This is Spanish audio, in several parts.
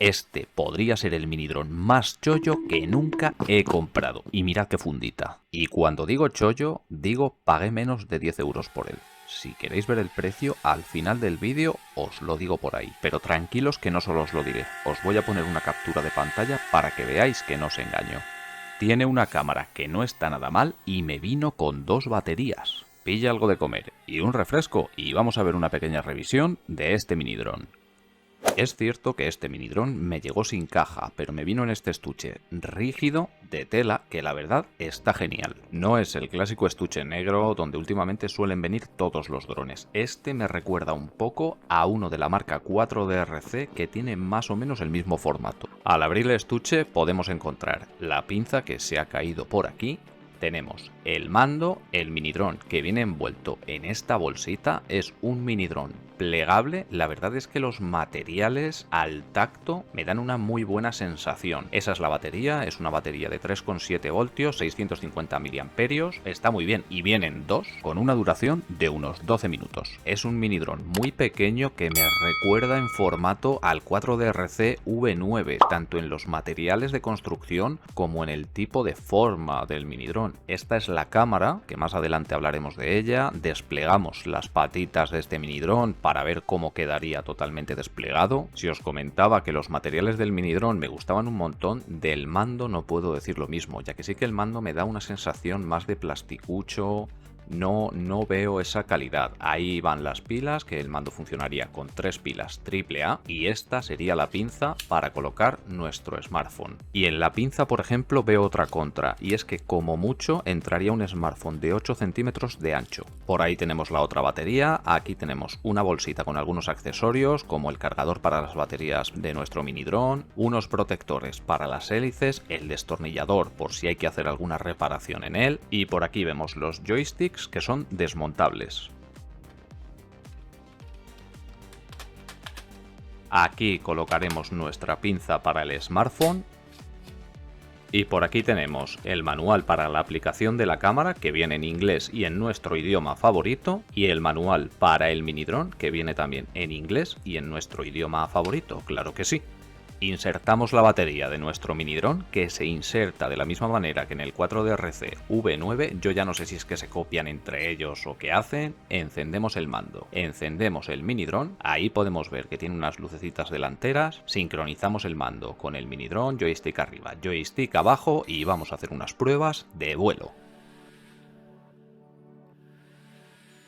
Este podría ser el mini dron más chollo que nunca he comprado. Y mirad qué fundita. Y cuando digo chollo, digo pagué menos de 10 euros por él. Si queréis ver el precio, al final del vídeo os lo digo por ahí. Pero tranquilos que no solo os lo diré. Os voy a poner una captura de pantalla para que veáis que no os engaño. Tiene una cámara que no está nada mal y me vino con 2 baterías. Pilla algo de comer y un refresco y vamos a ver una pequeña revisión de este mini dron. Es cierto que este mini dron me llegó sin caja, pero me vino en este estuche rígido de tela que la verdad está genial. No es el clásico estuche negro donde últimamente suelen venir todos los drones. Este me recuerda un poco a uno de la marca 4DRC que tiene más o menos el mismo formato. Al abrir el estuche podemos encontrar la pinza que se ha caído por aquí. Tenemos el mando, el mini dron que viene envuelto en esta bolsita, es un mini dron plegable. La verdad es que los materiales al tacto me dan una muy buena sensación. Esa es la batería, es una batería de 3,7 voltios, 650 miliamperios, está muy bien y vienen dos con una duración de unos 12 minutos. Es un mini dron muy pequeño que me recuerda en formato al 4DRC V9, tanto en los materiales de construcción como en el tipo de forma del mini dron. Esta es la cámara, que más adelante hablaremos de ella. Desplegamos las patitas de este mini dron para ver cómo quedaría totalmente desplegado. Si os comentaba que los materiales del mini dron me gustaban un montón, del mando no puedo decir lo mismo, ya que sí que el mando me da una sensación más de plasticucho. No veo esa calidad. Ahí van las pilas, que el mando funcionaría con 3 pilas AAA y esta sería la pinza para colocar nuestro smartphone. Y en la pinza, por ejemplo, veo otra contra, y es que como mucho entraría un smartphone de 8 centímetros de ancho. Por ahí tenemos la otra batería, aquí tenemos una bolsita con algunos accesorios como el cargador para las baterías de nuestro mini dron, unos protectores para las hélices, el destornillador por si hay que hacer alguna reparación en él, y por aquí vemos los joysticks que son desmontables. Aquí colocaremos nuestra pinza para el smartphone. Y por aquí tenemos el manual para la aplicación de la cámara, que viene en inglés y en nuestro idioma favorito, y el manual para el mini dron, que viene también en inglés y en nuestro idioma favorito, claro que sí. Insertamos la batería de nuestro mini dron, que se inserta de la misma manera que en el 4DRC V9, yo ya no sé si es que se copian entre ellos o qué hacen. Encendemos el mando, encendemos el mini dron, ahí podemos ver que tiene unas lucecitas delanteras, sincronizamos el mando con el mini dron, joystick arriba, joystick abajo y vamos a hacer unas pruebas de vuelo.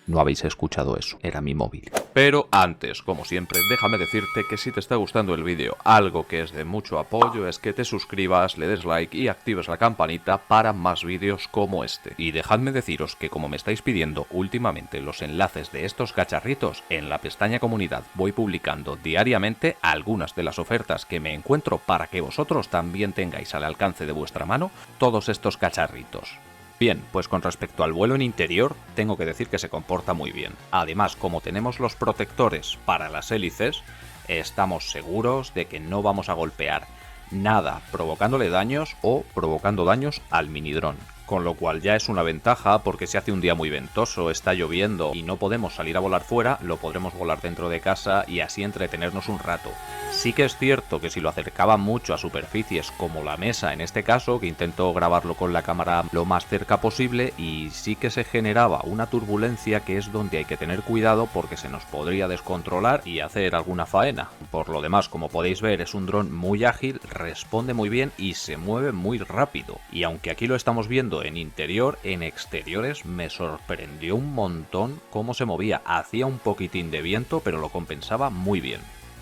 No habéis escuchado eso, era mi móvil. Pero antes, como siempre, déjame decirte que si te está gustando el vídeo, algo que es de mucho apoyo es que te suscribas, le des like y actives la campanita para más vídeos como este. Y dejadme deciros que como me estáis pidiendo últimamente los enlaces de estos cacharritos, en la pestaña comunidad voy publicando diariamente algunas de las ofertas que me encuentro para que vosotros también tengáis al alcance de vuestra mano todos estos cacharritos. Bien, pues con respecto al vuelo en interior, tengo que decir que se comporta muy bien. Además, como tenemos los protectores para las hélices, estamos seguros de que no vamos a golpear nada provocándole daños o provocando daños al mini dron. Con lo cual ya es una ventaja, porque si hace un día muy ventoso, está lloviendo y no podemos salir a volar fuera, lo podremos volar dentro de casa y así entretenernos un rato. Sí que es cierto que si lo acercaba mucho a superficies como la mesa en este caso, que intento grabarlo con la cámara lo más cerca posible, y sí que se generaba una turbulencia que es donde hay que tener cuidado porque se nos podría descontrolar y hacer alguna faena. Por lo demás, como podéis ver, es un dron muy ágil, responde muy bien y se mueve muy rápido. Y aunque aquí lo estamos viendo en interior, en exteriores me sorprendió un montón cómo se movía. Hacía un poquitín de viento, pero lo compensaba muy bien.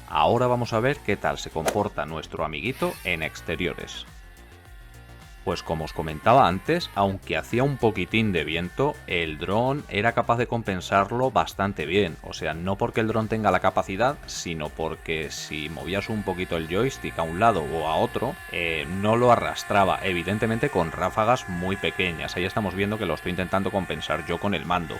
Ahora vamos a ver qué tal se comporta nuestro amiguito en exteriores. Pues como os comentaba antes, aunque hacía un poquitín de viento, el dron era capaz de compensarlo bastante bien. O sea, no porque el dron tenga la capacidad, sino porque si movías un poquito el joystick a un lado o a otro, no lo arrastraba, evidentemente con ráfagas muy pequeñas. Ahí estamos viendo que lo estoy intentando compensar yo con el mando.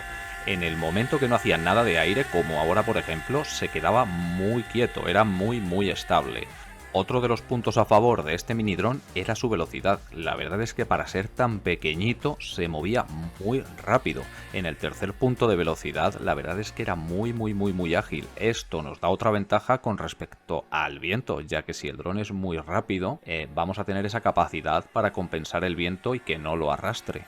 En el momento que no hacía nada de aire, como ahora por ejemplo, se quedaba muy quieto, era muy estable. Otro de los puntos a favor de este mini dron era su velocidad. La verdad es que para ser tan pequeñito se movía muy rápido. En el tercer punto de velocidad, la verdad es que era muy ágil. Esto nos da otra ventaja con respecto al viento, ya que si el dron es muy rápido, vamos a tener esa capacidad para compensar el viento y que no lo arrastre.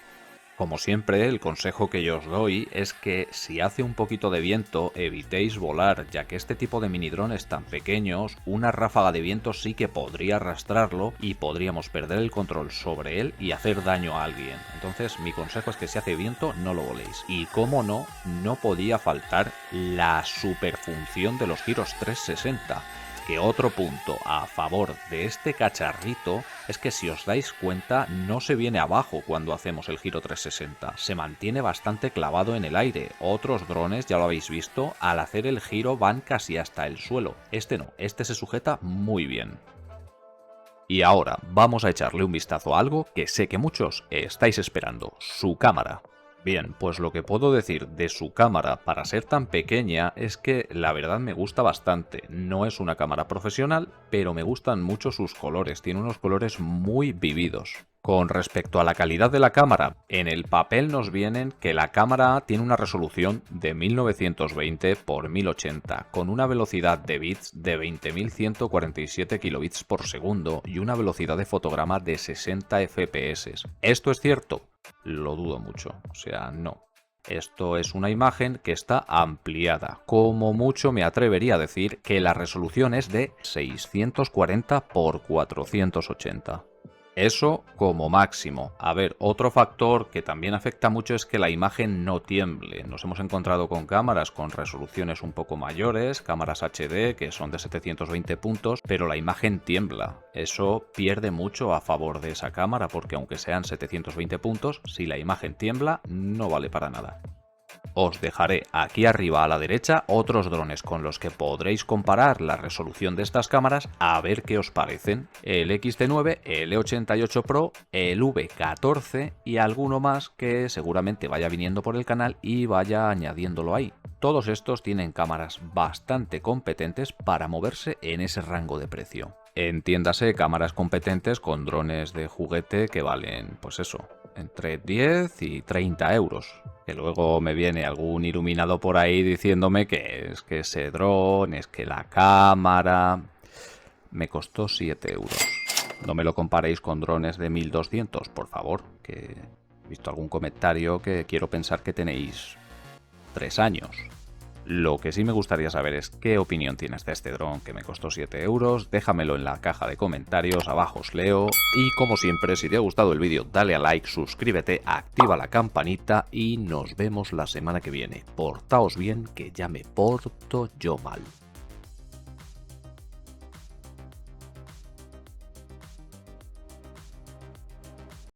Como siempre, el consejo que yo os doy es que si hace un poquito de viento, evitéis volar, ya que este tipo de mini drones tan pequeños, una ráfaga de viento sí que podría arrastrarlo y podríamos perder el control sobre él y hacer daño a alguien. Entonces, mi consejo es que si hace viento, no lo voléis. Y como no, no podía faltar la superfunción de los giros 360. Que otro punto a favor de este cacharrito es que si os dais cuenta no se viene abajo cuando hacemos el giro 360, se mantiene bastante clavado en el aire. Otros drones, ya lo habéis visto, al hacer el giro van casi hasta el suelo. Este no, este se sujeta muy bien. Y ahora vamos a echarle un vistazo a algo que sé que muchos estáis esperando, su cámara. Bien, pues lo que puedo decir de su cámara para ser tan pequeña es que la verdad me gusta bastante. No es una cámara profesional, pero me gustan mucho sus colores, tiene unos colores muy vividos. Con respecto a la calidad de la cámara, en el papel nos vienen que la cámara tiene una resolución de 1920 x 1080 con una velocidad de bits de 20.147 kilobits por segundo y una velocidad de fotograma de 60 fps. ¿Esto es cierto? Lo dudo mucho, o sea, no. Esto es una imagen que está ampliada. Como mucho me atrevería a decir que la resolución es de 640 x 480. Eso como máximo. A ver, otro factor que también afecta mucho es que la imagen no tiemble. Nos hemos encontrado con cámaras con resoluciones un poco mayores, cámaras HD que son de 720 puntos, pero la imagen tiembla. Eso pierde mucho a favor de esa cámara porque aunque sean 720 puntos, si la imagen tiembla no vale para nada. Os dejaré aquí arriba a la derecha otros drones con los que podréis comparar la resolución de estas cámaras a ver qué os parecen. El X-T9, el E88 Pro, el V14 y alguno más que seguramente vaya viniendo por el canal y vaya añadiéndolo ahí. Todos estos tienen cámaras bastante competentes para moverse en ese rango de precio. Entiéndase cámaras competentes con drones de juguete que valen, pues eso, entre 10 y 30 euros. Que luego me viene algún iluminado por ahí diciéndome que es que ese dron, es que la cámara... Me costó 7 euros. No me lo comparéis con drones de 1200, por favor, que he visto algún comentario que quiero pensar que tenéis 3 años. Lo que sí me gustaría saber es qué opinión tienes de este dron que me costó 7 euros, déjamelo en la caja de comentarios, abajo os leo, y como siempre, si te ha gustado el vídeo, dale a like, suscríbete, activa la campanita y nos vemos la semana que viene. Portaos bien, que ya me porto yo mal.